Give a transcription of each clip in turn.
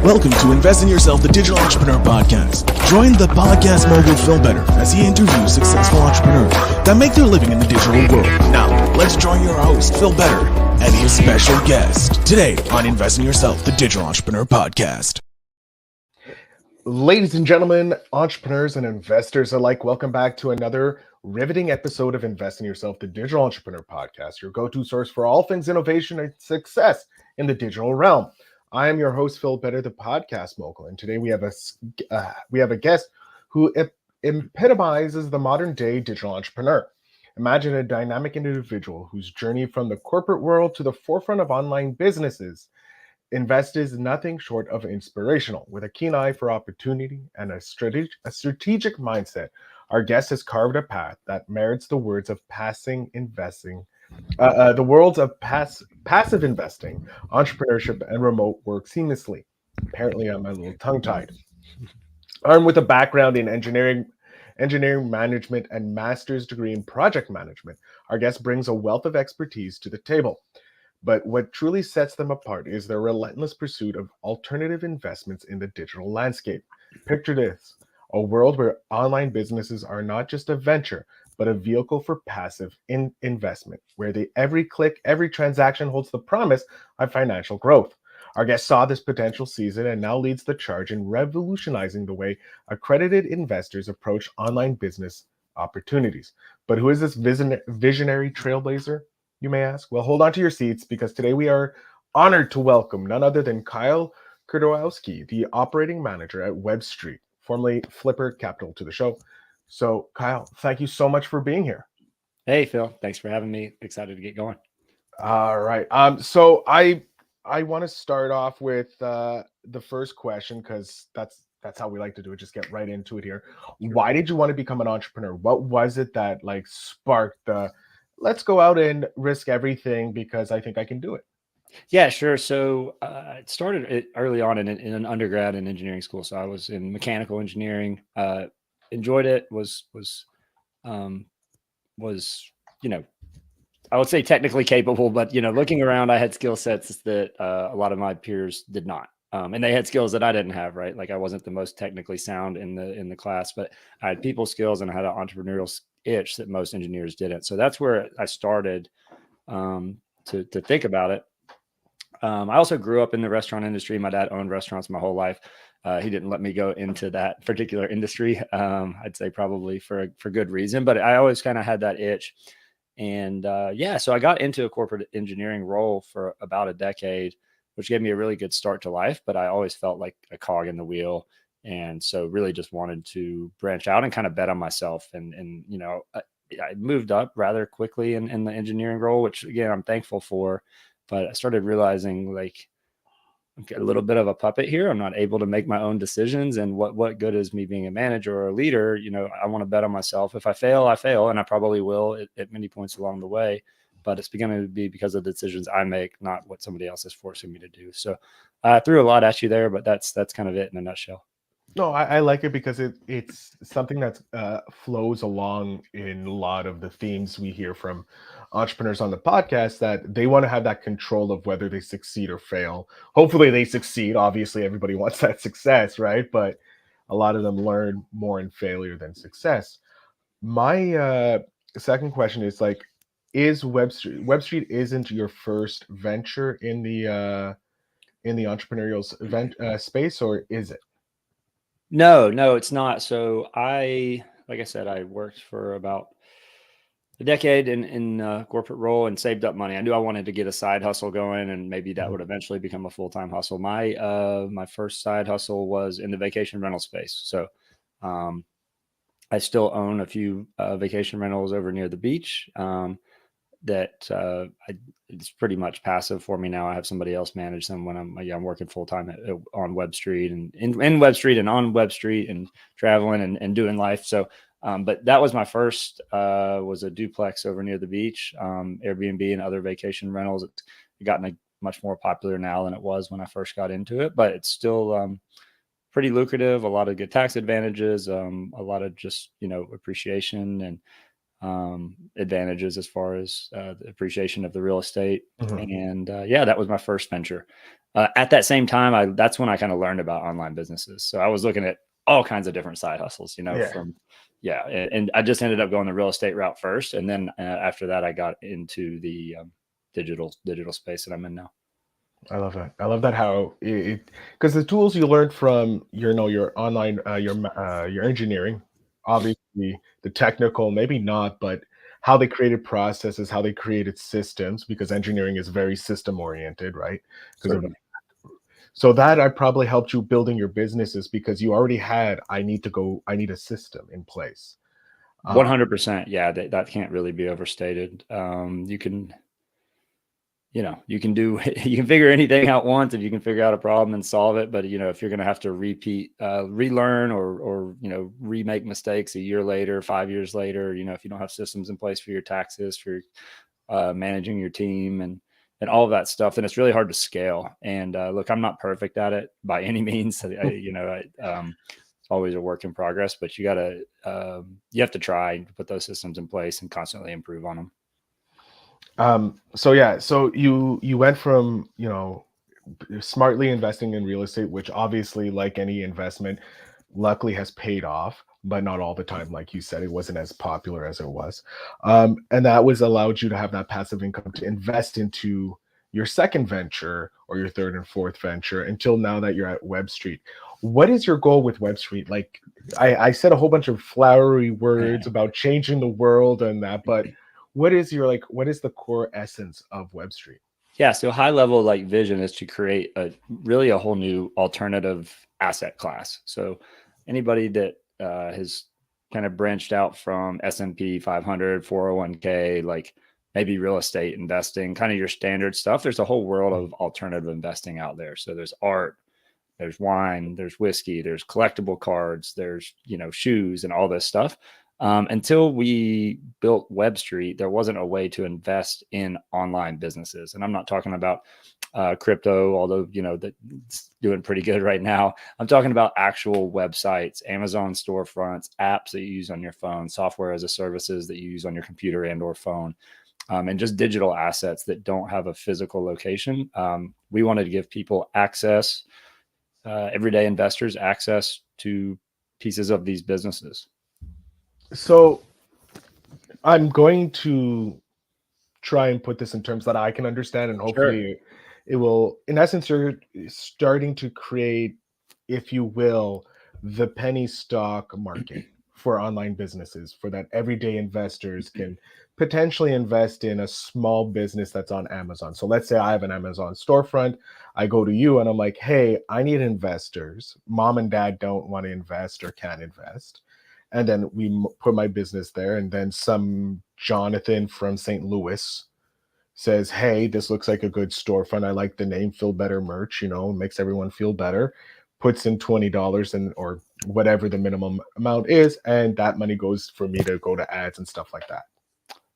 Welcome to Invest in Yourself, the Digital Entrepreneur Podcast. Join the Podcast Mogul Phil Better as he interviews successful entrepreneurs that make their living in the digital world. Now, let's join your host, Phil Better, and his special guest today on Invest in Yourself, the Digital Entrepreneur Podcast. Ladies and gentlemen, entrepreneurs and investors alike, welcome back to another riveting episode of Invest in Yourself, the Digital Entrepreneur Podcast, your go-to source for all things innovation and success in the digital realm. I am your host, Phil Better, the Podcast Mogul, and today we have a guest who epitomizes the modern-day digital entrepreneur. Imagine a dynamic individual whose journey from the corporate world to the forefront of online businesses is nothing short of inspirational. With a keen eye for opportunity and a strategic mindset, our guest has carved a path that merits the words of passive investing, passive investing, entrepreneurship, and remote work seamlessly. Apparently, I'm a little tongue-tied. Armed with a background in engineering management and master's degree in project management, our guest brings a wealth of expertise to the table. But what truly sets them apart is their relentless pursuit of alternative investments in the digital landscape. Picture this, a world where online businesses are not just a venture, but a vehicle for passive investment, where every click, every transaction holds the promise of financial growth. Our guest saw this potential season and now leads the charge in revolutionizing the way accredited investors approach online business opportunities. But who is this visionary trailblazer, you may ask? Well, hold on to your seats, because today we are honored to welcome none other than Kyle Kuderewski, the operating manager at WebStreet, formerly Flipper Capital, to the show. So, Kyle, thank you so much for being here. Hey, Phil. Thanks for having me. Excited to get going. All right. So I want to start off with the first question, because that's how we like to do it. Just get right into it here. Sure. Why did you want to become an entrepreneur? What was it that sparked the let's go out and risk everything because I think I can do it? Yeah, sure. So it started early on in an undergrad in engineering school. So I was in mechanical engineering. Enjoyed it. Was I would say technically capable, but looking around, I had skill sets that a lot of my peers did not, and they had skills that I didn't have. Right, like I wasn't the most technically sound in the class, but I had people skills and I had an entrepreneurial itch that most engineers didn't. So that's where I started to think about it. I also grew up in the restaurant industry. My dad owned restaurants my whole life. He didn't let me go into that particular industry. I'd say probably for good reason, but I always kind of had that itch. And so I got into a corporate engineering role for about a decade, which gave me a really good start to life, but I always felt like a cog in the wheel. And so really just wanted to branch out and kind of bet on myself. And I moved up rather quickly in the engineering role, which again, I'm thankful for. But I started realizing I'm a little bit of a puppet here. I'm not able to make my own decisions. And what good is me being a manager or a leader? I want to bet on myself. If I fail, I fail. And I probably will at many points along the way. But it's going to be because of the decisions I make, not what somebody else is forcing me to do. So I threw a lot at you there, but that's kind of it in a nutshell. No, I like it because it's something that flows along in a lot of the themes we hear from entrepreneurs on the podcast, that they want to have that control of whether they succeed or fail. Hopefully they succeed. Obviously, everybody wants that success, right? But a lot of them learn more in failure than success. My second question is is WebStreet isn't your first venture in the entrepreneurial space, or is it? No, it's not. So like I said, I worked for about a decade in a corporate role and saved up money. I knew I wanted to get a side hustle going, and maybe that would eventually become a full-time hustle. My first side hustle was in the vacation rental space. So I still own a few vacation rentals over near the beach. It's pretty much passive for me now. I have somebody else manage them when I'm working full time on WebStreet and in WebStreet and on WebStreet and traveling and doing life. So, but that was my first, was a duplex over near the beach, Airbnb and other vacation rentals. It's gotten much more popular now than it was when I first got into it, but it's still pretty lucrative, a lot of good tax advantages, a lot of just, appreciation. And advantages as far as the appreciation of the real estate. Mhm. And that was my first venture. At that same time, that's when I kind of learned about online businesses. So I was looking at all kinds of different side hustles, Yeah. and I just ended up going the real estate route first. And then after that, I got into the digital space that I'm in now. I love that. I love that how because the tools you learned from your online your engineering, obviously the technical maybe not, but how they created processes, how they created systems, because engineering is very system oriented, right? Because of Certainly. so that I probably helped you building your businesses because you already had I need a system in place. Uh, 100%. Yeah, that can't really be overstated. You can do, you can figure anything out once if you can figure out a problem and solve it. But, if you're going to have to relearn or, remake mistakes a year later, 5 years later, if you don't have systems in place for your taxes, for managing your team and all of that stuff, then it's really hard to scale. And look, I'm not perfect at it by any means. It's always a work in progress, but you have to try to put those systems in place and constantly improve on them. so you went from, smartly investing in real estate, which obviously, like any investment, luckily has paid off, but not all the time. Like you said, it wasn't as popular as it was. And that was allowed you to have that passive income to invest into your second venture or your third and fourth venture until now that you're at WebStreet. What is your goal with WebStreet? Like I said a whole bunch of flowery words about changing the world and that, but what is the core essence of WebStreet? Yeah. So high level vision is to create a whole new alternative asset class. So anybody that has kind of branched out from S&P 500, 401k, like maybe real estate investing, kind of your standard stuff. There's a whole world of alternative investing out there. So there's art, there's wine, there's whiskey, there's collectible cards, there's, shoes and all this stuff. Until we built WebStreet, there wasn't a way to invest in online businesses. And I'm not talking about crypto, although, that's doing pretty good right now. I'm talking about actual websites, Amazon storefronts, apps that you use on your phone, software as a services that you use on your computer and or phone, and just digital assets that don't have a physical location. We wanted to give people access, everyday investors access to pieces of these businesses. So I'm going to try and put this in terms that I can understand, and hopefully it will, in essence, you're starting to create, if you will, the penny stock market for online businesses, for that everyday investors can potentially invest in a small business that's on Amazon. So let's say I have an Amazon storefront. I go to you and I'm like, hey, I need investors. Mom and dad don't want to invest or can't invest. And then we put my business there. And then some Jonathan from St. Louis says, hey, this looks like a good storefront. I like the name, Phil Better merch, makes everyone feel better. Puts in $20 or whatever the minimum amount is. And that money goes for me to go to ads and stuff like that.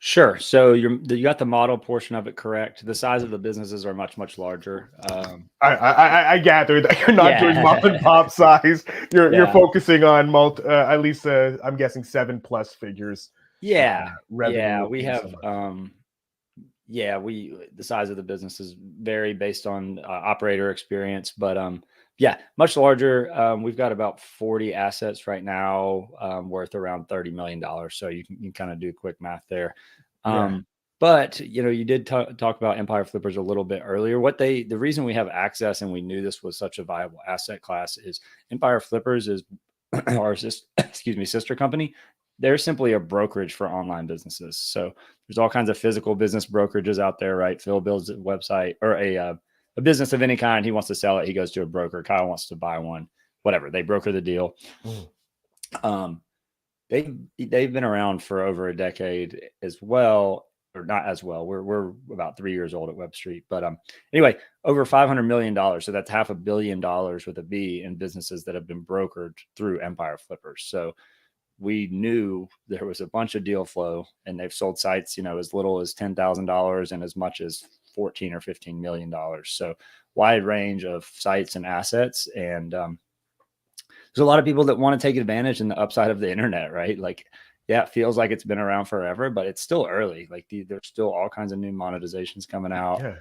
Sure. So you got the model portion of it correct. The size of the businesses are much, much larger. I gather that you're not doing mom and pop size. You're focusing on at least I'm guessing 7+ figures. Revenue. We have the size of the businesses vary based on operator experience, but much larger. We've got about 40 assets right now, worth around $30 million. So you can kind of do quick math there. But you did talk about Empire Flippers a little bit earlier. The reason we have access and we knew this was such a viable asset class is Empire Flippers is our sister company. They're simply a brokerage for online businesses. So there's all kinds of physical business brokerages out there, right? Phil builds a website or a business of any kind. He wants to sell it. He goes to a broker. Kyle wants to buy one, whatever. They broker the deal. They've been around for over a decade as well, or not as well. We're about 3 years old at WebStreet, but anyway, over $500 million. So that's $500 million with a B in businesses that have been brokered through Empire Flippers. So we knew there was a bunch of deal flow, and they've sold sites, as little as $10,000 and as much as $14 or $15 million. So wide range of sites and assets. And there's a lot of people that want to take advantage in the upside of the internet, right? Like yeah, it feels like it's been around forever, but it's still early. Like there's still all kinds of new monetizations coming out. Yeah.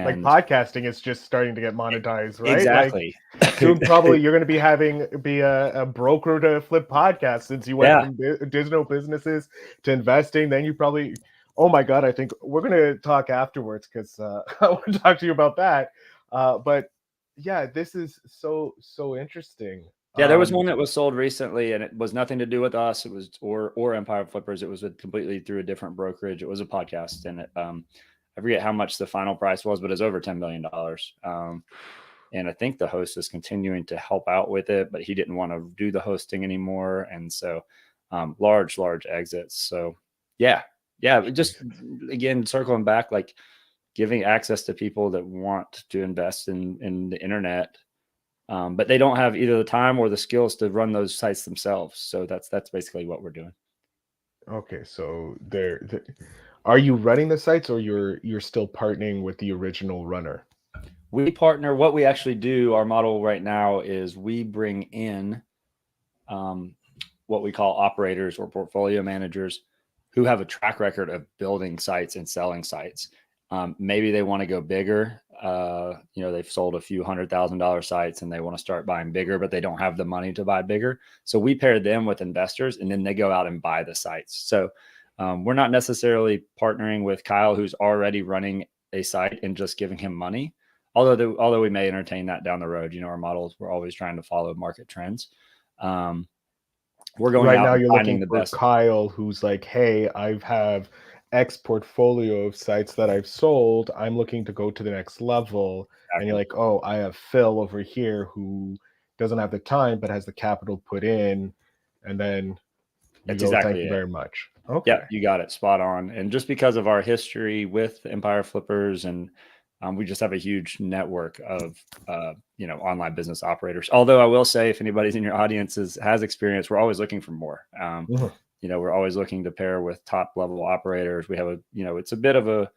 Like And podcasting is just starting to get monetized, right? exactly. Like soon, probably you're going to be a broker to flip podcasts, since you went Yeah. from digital businesses to investing. Then you probably, oh my God, I think we're going to talk afterwards, because I want to talk to you about that. But yeah, this is so interesting. Yeah, there was one that was sold recently, and it was nothing to do with us. It was or Empire Flippers. It was completely through a different brokerage. It was a podcast, and it, I forget how much the final price was, but it's over $10 million. And I think the host is continuing to help out with it, but he didn't want to do the hosting anymore, and so large exits. So yeah, just again circling back, like giving access to people that want to invest in the internet. But they don't have either the time or the skills to run those sites themselves. So that's basically what we're doing. Okay, so are you running the sites, or you're still partnering with the original runner? We partner. What we actually do, our model right now is we bring in what we call operators or portfolio managers who have a track record of building sites and selling sites. Maybe they want to go bigger. They've sold a few $100,000 sites and they want to start buying bigger, but they don't have the money to buy bigger. So we pair them with investors, and then they go out and buy the sites. So we're not necessarily partnering with Kyle, who's already running a site, and just giving him money. Although we may entertain that down the road. Our models, we're always trying to follow market trends. We're going right out now. and You're finding looking the for best. Kyle, who's like, hey, I have X portfolio of sites that I've sold. I'm looking to go to the next level. Exactly. And you're like, oh, I have Phil over here who doesn't have the time but has the capital put in. And then you go, exactly thank you very much. Okay. Yeah, you got it spot on. And just because of our history with Empire Flippers, and we just have a huge network of online business operators. Although I will say, if anybody's in your audience has experience, we're always looking for more. We're always looking to pair with top level operators. We have it's a bit of a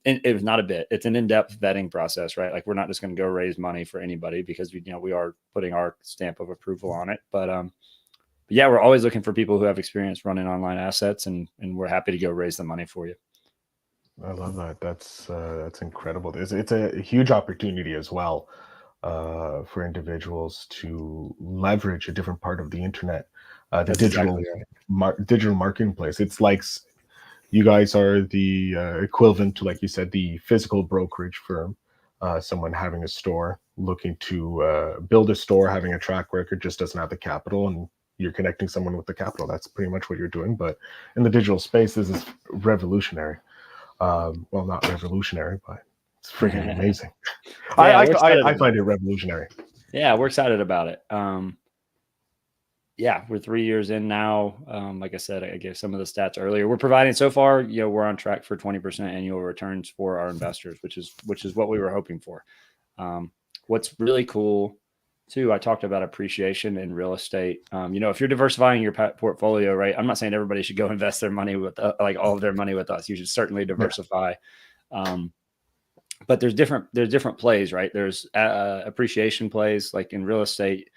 it's not a bit, it's an in-depth vetting process, right? Like, we're not just going to go raise money for anybody, because we are putting our stamp of approval on it. But yeah, we're always looking for people who have experience running online assets, and we're happy to go raise the money for you. I love that. That's incredible. It's a huge opportunity as well for individuals to leverage a different part of the internet, the digital digital marketplace. It's like you guys are the equivalent to, like you said, the physical brokerage firm. Someone having a store, looking to build a store, having a track record, just doesn't have the capital, and you're connecting someone with the capital. That's pretty much what you're doing. But in the digital space, this is revolutionary. Well, not revolutionary, but it's freaking amazing. Yeah, I find it revolutionary. Yeah, we're excited about it. Yeah, we're 3 years in now. Like I said, I gave some of the stats earlier. We're providing, so far, we're on track for 20% annual returns for our investors, which is what we were hoping for. What's really cool too, I talked about appreciation in real estate. If you're diversifying your portfolio, right? I'm not saying everybody should go invest their money with all of their money with us. You should certainly diversify. Yeah. But there's different plays, right? There's appreciation plays, like in real estate.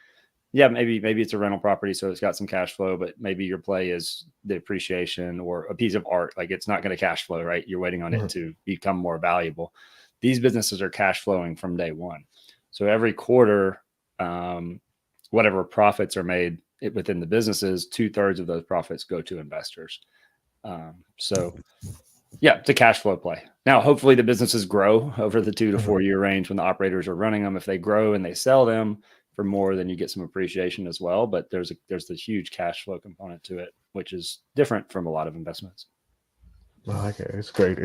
Yeah, maybe it's a rental property, so it's got some cash flow, but maybe your play is the appreciation, or a piece of art. Like, it's not going to cash flow, right? You're waiting on it to become more valuable. These businesses are cash flowing from day one. So every quarter, whatever profits are made within the businesses, 2/3 of those profits go to investors. So yeah, it's a cash flow play. Now, hopefully the businesses grow over the 2 to 4 year range when the operators are running them. If they grow and they sell them for more, then you get some appreciation as well. But there's the huge cash flow component to it, which is different from a lot of investments. Okay, it's great.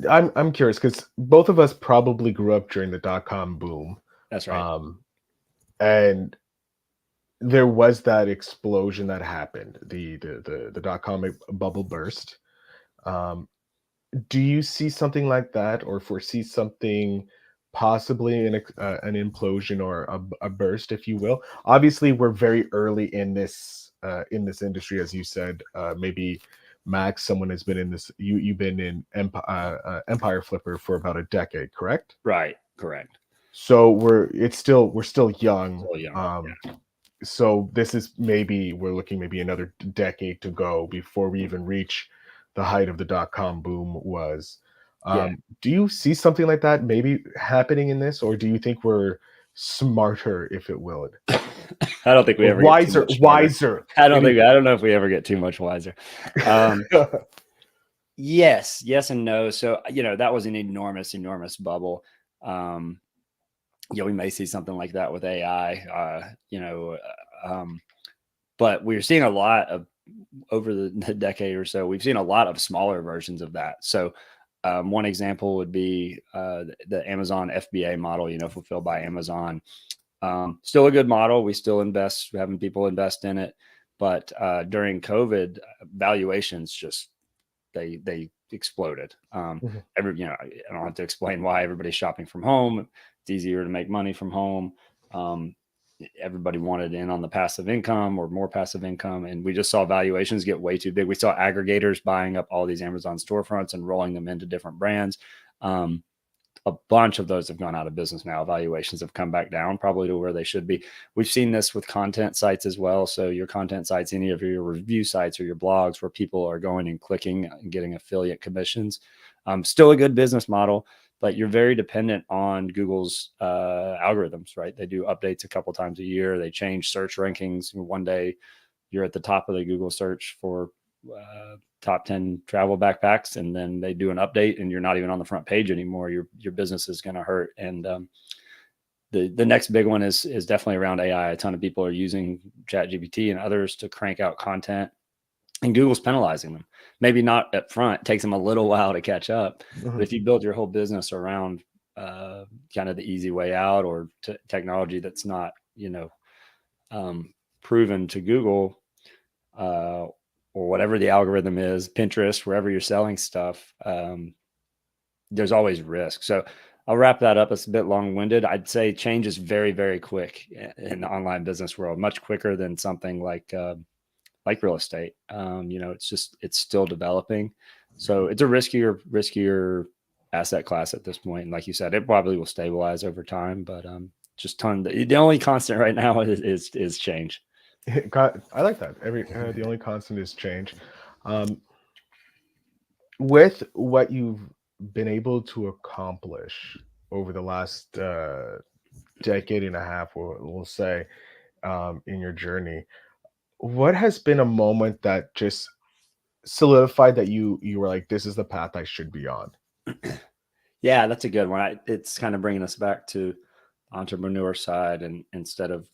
I'm curious, because both of us probably grew up during the .com boom. That's right. And there was that explosion that happened. The .com bubble burst. Do you see something like that, or foresee something possibly an implosion or a burst, if you will? Obviously, we're very early in this industry, as you said. Maybe Max, someone has been in this. You've been in Empire Flipper for about a decade, correct? Right, correct. So we're still young. Still young, yeah. So this is we're looking maybe another decade to go before we even reach the height of the dot-com boom was. Yeah. Do you see something like that maybe happening in this, or do you think we're smarter, if it will? I don't think we Or ever get too much smarter. wiser. I don't know if we ever get too much wiser. Yes and no. So, that was an enormous bubble. We may see something like that with AI, but we're seeing a lot of, over the decade or so, we've seen a lot of smaller versions of that. So one example would be the Amazon FBA model, fulfilled by Amazon. Still a good model. We still invest, having people invest in it. But during COVID, valuations just, they exploded. I don't have to explain why. Everybody's shopping from home. It's easier to make money from home. Everybody wanted in on the passive income or more passive income. And we just saw valuations get way too big. We saw aggregators buying up all these Amazon storefronts and rolling them into different brands. A bunch of those have gone out of business now. Valuations have come back down probably to where they should be. We've seen this with content sites as well. So your content sites, any of your review sites or your blogs where people are going and clicking and getting affiliate commissions. Still a good business model, but you're very dependent on Google's algorithms, right? They do updates a couple times a year. They change search rankings. One day you're at the top of the Google search for top 10 travel backpacks, and then they do an update and you're not even on the front page anymore. Your business is going to hurt. And the next big one is definitely around AI. A ton of people are using ChatGPT and others to crank out content, and Google's penalizing them. Maybe not up front. It takes them a little while to catch up. But if you build your whole business around kind of the easy way out, or technology that's not, proven to Google, or whatever the algorithm is, Pinterest, wherever you're selling stuff, there's always risk. So I'll wrap that up. It's a bit long-winded. I'd say change is very, very quick in the online business world, much quicker than something like real estate. It's still developing. So it's a riskier asset class at this point. And like you said, it probably will stabilize over time, but the only constant right now is change. I like that. The only constant is change. With what you've been able to accomplish over the last decade and a half, we'll say, in your journey, what has been a moment that just solidified that you were like, this is the path I should be on? Yeah, that's a good one. It's kind of bringing us back to entrepreneur side, and instead of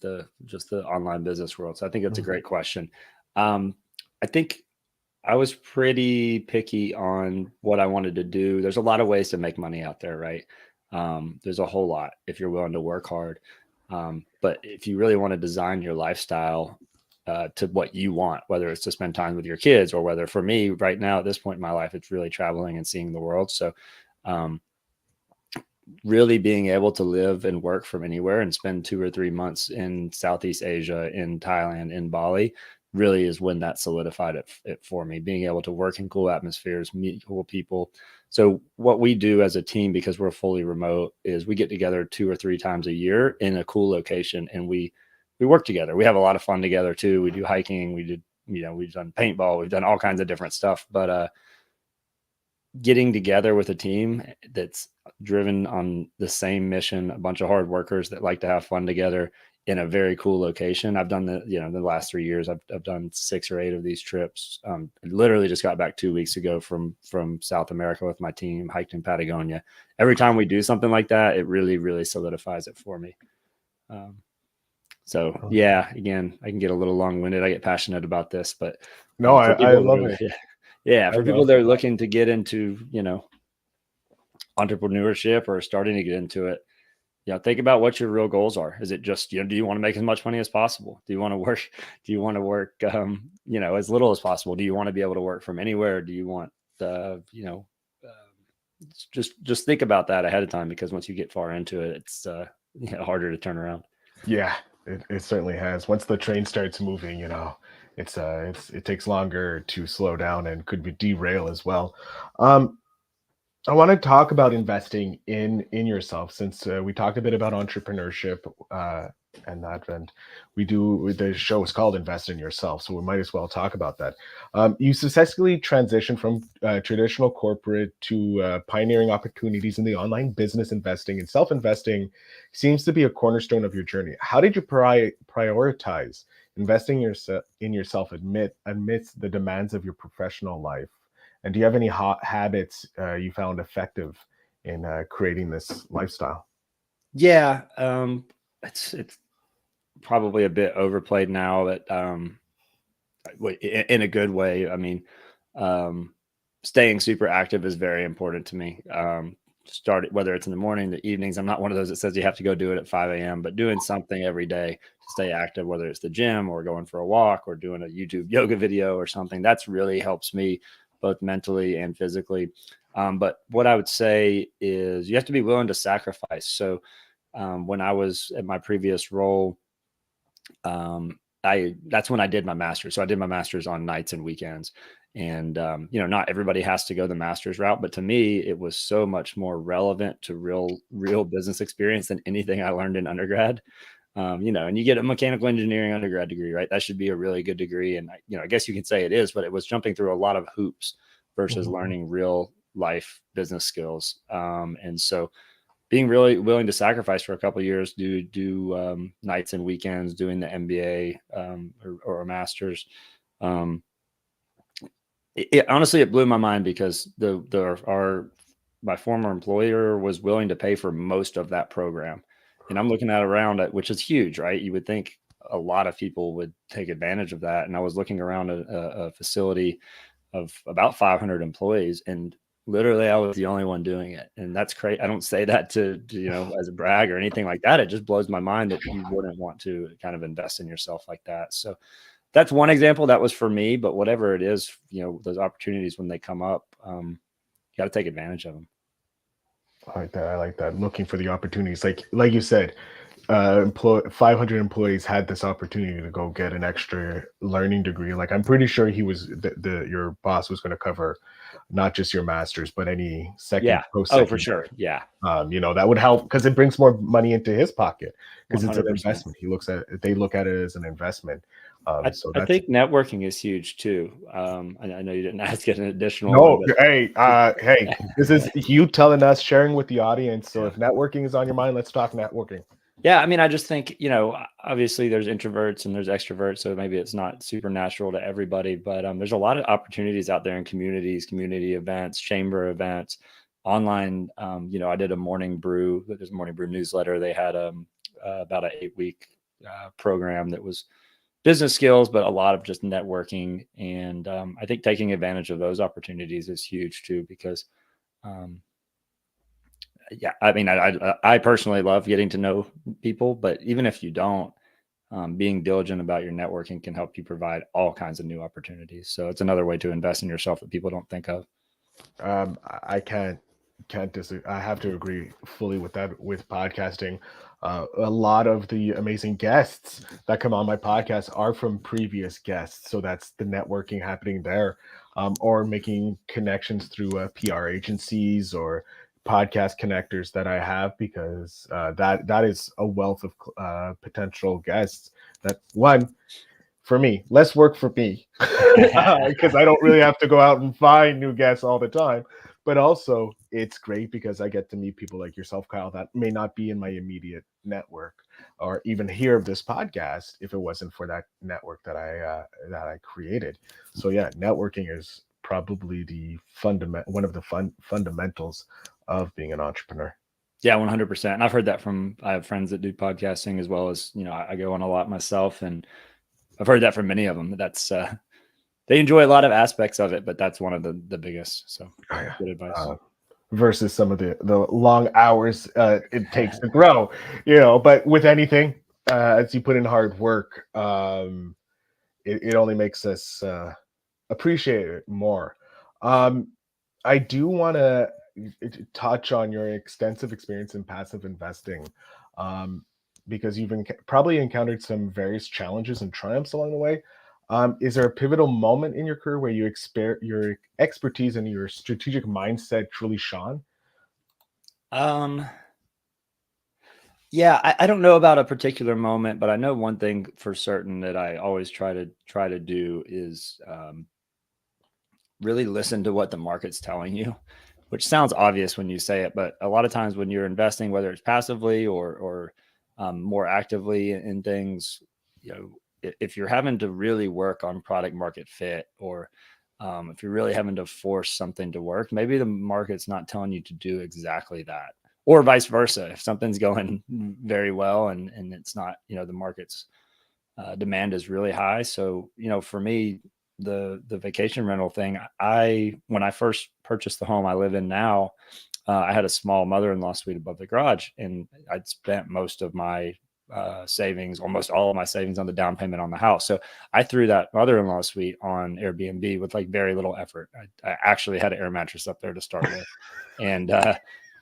just the online business world. So I think that's a great question. I think I was pretty picky on what I wanted to do. There's a lot of ways to make money out there, right? There's a whole lot if you're willing to work hard. But if you really want to design your lifestyle to what you want, whether it's to spend time with your kids, or whether, for me right now at this point in my life, it's really traveling and seeing the world. So really being able to live and work from anywhere and spend 2 or 3 months in Southeast Asia, in Thailand, in Bali, really is when that solidified it for me. Being able to work in cool atmospheres, meet cool people. So what we do as a team, because we're fully remote, is we get together 2 or 3 times a year in a cool location, and we work together. We have a lot of fun together too. We do hiking. We've done paintball. We've done all kinds of different stuff, but getting together with a team that's driven on the same mission, a bunch of hard workers that like to have fun together in a very cool location. I've done the last 3 years, I've done 6 or 8 of these trips. I literally just got back 2 weeks ago from South America with my team, hiked in Patagonia. Every time we do something like that, it really, really solidifies it for me. So yeah, again, I can get a little long-winded. I get passionate about this, but no, I love it. Yeah. For people that are looking to get into, entrepreneurship or starting to get into it, think about what your real goals are. Is it just, do you want to make as much money as possible? Do you want to work, as little as possible? Do you want to be able to work from anywhere? Do you want, just think about that ahead of time, because once you get far into it, it's harder to turn around. Yeah, it certainly has. Once the train starts moving, it takes longer to slow down and could be derail as well. I want to talk about investing in yourself, since we talked a bit about entrepreneurship And the show is called Invest in Yourself, so we might as well talk about that. You successfully transitioned from traditional corporate to pioneering opportunities in the online business. Investing and self-investing seems to be a cornerstone of your journey. How did you prioritize investing in yourself amidst the demands of your professional life? And do you have any hot habits you found effective in creating this lifestyle? Yeah, it's probably a bit overplayed now, but in a good way. I mean, staying super active is very important to me. Start whether it's in the morning, the evenings. I'm not one of those that says you have to go do it at 5 a.m., but doing something every day to stay active, whether it's the gym or going for a walk or doing a YouTube yoga video or something, that's really helps me both mentally and physically. But what I would say is you have to be willing to sacrifice. So when I was at my previous role, that's when I did my master's. So I did my master's on nights and weekends. And not everybody has to go the master's route, but to me, it was so much more relevant to real business experience than anything I learned in undergrad. And you get a mechanical engineering undergrad degree, right? That should be a really good degree. And I guess you can say it is, but it was jumping through a lot of hoops versus learning real life business skills. And so being really willing to sacrifice for a couple of years, do nights and weekends, doing the MBA or a master's. Honestly, it blew my mind because my former employer was willing to pay for most of that program. And I'm looking around at, which is huge, right? You would think a lot of people would take advantage of that. And I was looking around a facility of about 500 employees, and literally I was the only one doing it. And that's great. I don't say that to as a brag or anything like that. It just blows my mind that you wouldn't want to kind of invest in yourself like that. So that's one example. That was for me, but whatever it is, those opportunities when they come up, you got to take advantage of them. I like that. Looking for the opportunities, like you said, 500 employees had this opportunity to go get an extra learning degree. Like, I'm pretty sure he was your boss was going to cover not just your master's, but any second post. Oh, for sure. Yeah. That would help because it brings more money into his pocket because it's an 100%. investment. They look at it as an investment. I think networking is huge too. I know you didn't ask an additional. No, hey, this is you telling us, sharing with the audience. So if networking is on your mind, let's talk networking. Yeah, I mean, I just think, obviously there's introverts and there's extroverts, so maybe it's not super natural to everybody, but there's a lot of opportunities out there in communities, community events, chamber events, online. I did a morning brew. There's a morning brew newsletter. They had about an 8-week program that was business skills, but a lot of just networking. And I think taking advantage of those opportunities is huge too, because I mean, I personally love getting to know people, but even if you don't, being diligent about your networking can help you provide all kinds of new opportunities. So it's another way to invest in yourself that people don't think of. I can't disagree. I have to agree fully with that. With podcasting, a lot of the amazing guests that come on my podcast are from previous guests. So that's the networking happening there, or making connections through PR agencies or podcast connectors that I have, because that is a wealth of potential guests. That one, for me, less work for me because I don't really have to go out and find new guests all the time. But also, it's great because I get to meet people like yourself, Kyle, that may not be in my immediate network or even hear of this podcast if it wasn't for that network that I created. So yeah, networking is probably one of the fundamentals of being an entrepreneur. Yeah, 100%. And I've heard that I have friends that do podcasting as well as, I go on a lot myself, and I've heard that from many of them. That's they enjoy a lot of aspects of it, but that's one of the biggest. So good advice. Versus some of the long hours it takes to grow, but with anything, as you put in hard work, it only makes us appreciate it more. I do want to touch on your extensive experience in passive investing, because you've probably encountered some various challenges and triumphs along the way. Is there a pivotal moment in your career where your expertise and your strategic mindset truly shone? Yeah, I don't know about a particular moment, but I know one thing for certain that I always try to do is really listen to what the market's telling you, which sounds obvious when you say it, but a lot of times when you're investing, whether it's passively or more actively in things, you know, if you're having to really work on product market fit, or if you're really having to force something to work, maybe the market's not telling you to do exactly that, or vice versa. If something's going very well and it's not, you know, the market's demand is really high. So, you know, for me, the vacation rental thing, when I first purchased the home I live in now, I had a small mother-in-law suite above the garage, and I'd spent most of my savings, almost all of my savings, on the down payment on the house. So I threw that mother-in-law suite on Airbnb with like very little effort. I actually had an air mattress up there to start with, and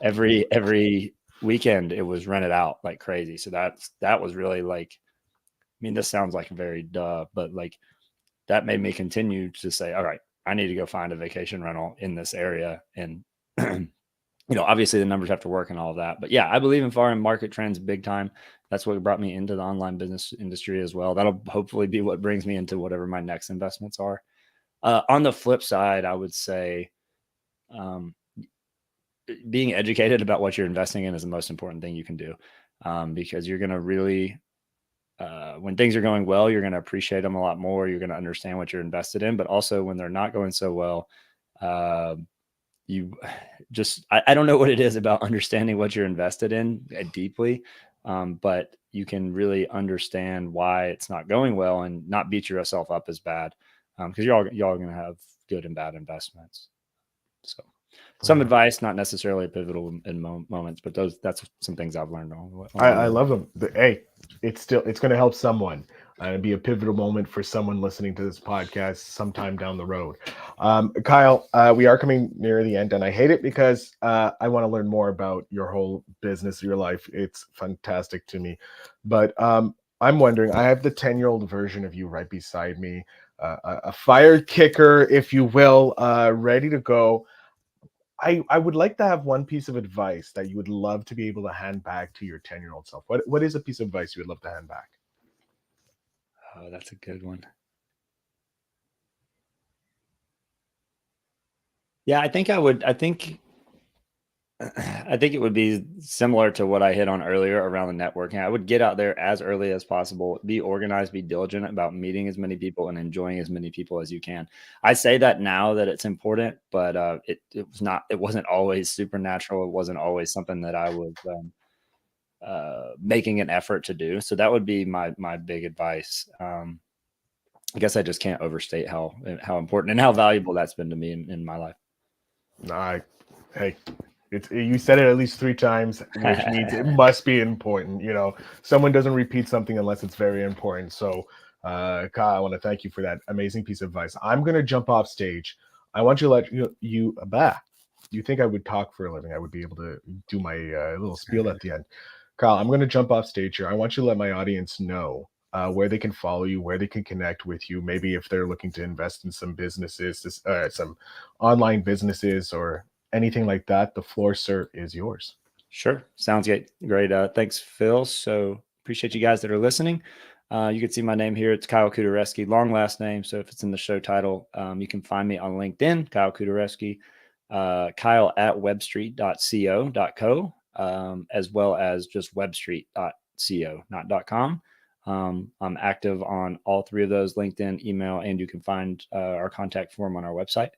every weekend it was rented out like crazy. So that was really like, I mean, this sounds like very duh, but like that made me continue to say, all right, I need to go find a vacation rental in this area. And, you know, obviously the numbers have to work and all of that, but yeah, I believe in foreign market trends big time. That's what brought me into the online business industry as well. That'll hopefully be what brings me into whatever my next investments are. On the flip side, I would say, being educated about what you're investing in is the most important thing you can do. Because you're going to really, when things are going well, you're going to appreciate them a lot more. You're going to understand what you're invested in, but also when they're not going so well, I don't know what it is about understanding what you're invested in deeply. But you can really understand why it's not going well and not beat yourself up as bad. Cause y'all going to have good and bad investments. So some advice, not necessarily pivotal in moments, but that's some things I've learned. I love them. Hey, it's going to help someone and be a pivotal moment for someone listening to this podcast sometime down the road. Kyle, we are coming near the end, and I hate it because I want to learn more about your whole business, your life. It's fantastic to me. But I'm wondering, I have the 10-year-old version of you right beside me, a fire kicker, if you will, ready to go. I would like to have one piece of advice that you would love to be able to hand back to your 10-year-old self. What is a piece of advice you would love to hand back? Oh, that's a good one. Yeah, I think it would be similar to what I hit on earlier around the networking. I would get out there as early as possible, be organized, be diligent about meeting as many people and enjoying as many people as you can. I say that now that it's important, but it wasn't always supernatural. It wasn't always something that I was making an effort to do. So that would be my big advice. I guess I just can't overstate how important and how valuable that's been to me in my life. Hey. You said it at least 3 times, which means it must be important. You know, someone doesn't repeat something unless it's very important. So, Kyle, I want to thank you for that amazing piece of advice. I'm going to jump off stage. I want you to let you think I would talk for a living. I would be able to do my little spiel at the end. Kyle, I'm going to jump off stage here. I want you to let my audience know where they can follow you, where they can connect with you. Maybe if they're looking to invest in some businesses, some online businesses or anything like that, the floor, sir, is yours. Sure. Sounds great. Thanks, Phil. So appreciate you guys that are listening. You can see my name here. It's Kyle Kuderewski, long last name. So if it's in the show title, you can find me on LinkedIn, Kyle Kuderewski, Kyle at webstreet.co, as well as just webstreet.co, not .com. I'm active on all 3 of those, LinkedIn, email, and you can find our contact form on our website.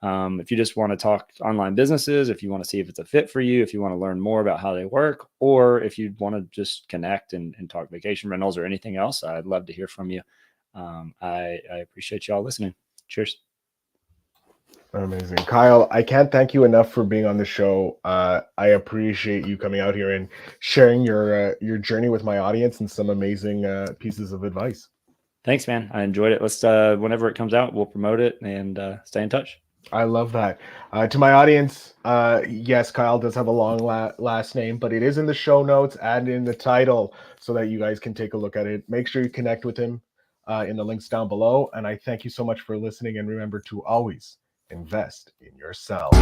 If you just want to talk online businesses, if you want to see if it's a fit for you, if you want to learn more about how they work, or if you want to just connect and talk vacation rentals or anything else, I'd love to hear from you. I appreciate you all listening. Cheers. Amazing. Kyle, I can't thank you enough for being on the show. I appreciate you coming out here and sharing your journey with my audience and some amazing pieces of advice. Thanks, man. I enjoyed it. Let's whenever it comes out, we'll promote it and stay in touch. I love that. To my audience, yes, Kyle does have a long last name, but it is in the show notes and in the title so that you guys can take a look at it. Make sure you connect with him in the links down below. And I thank you so much for listening. And remember to always invest in yourself.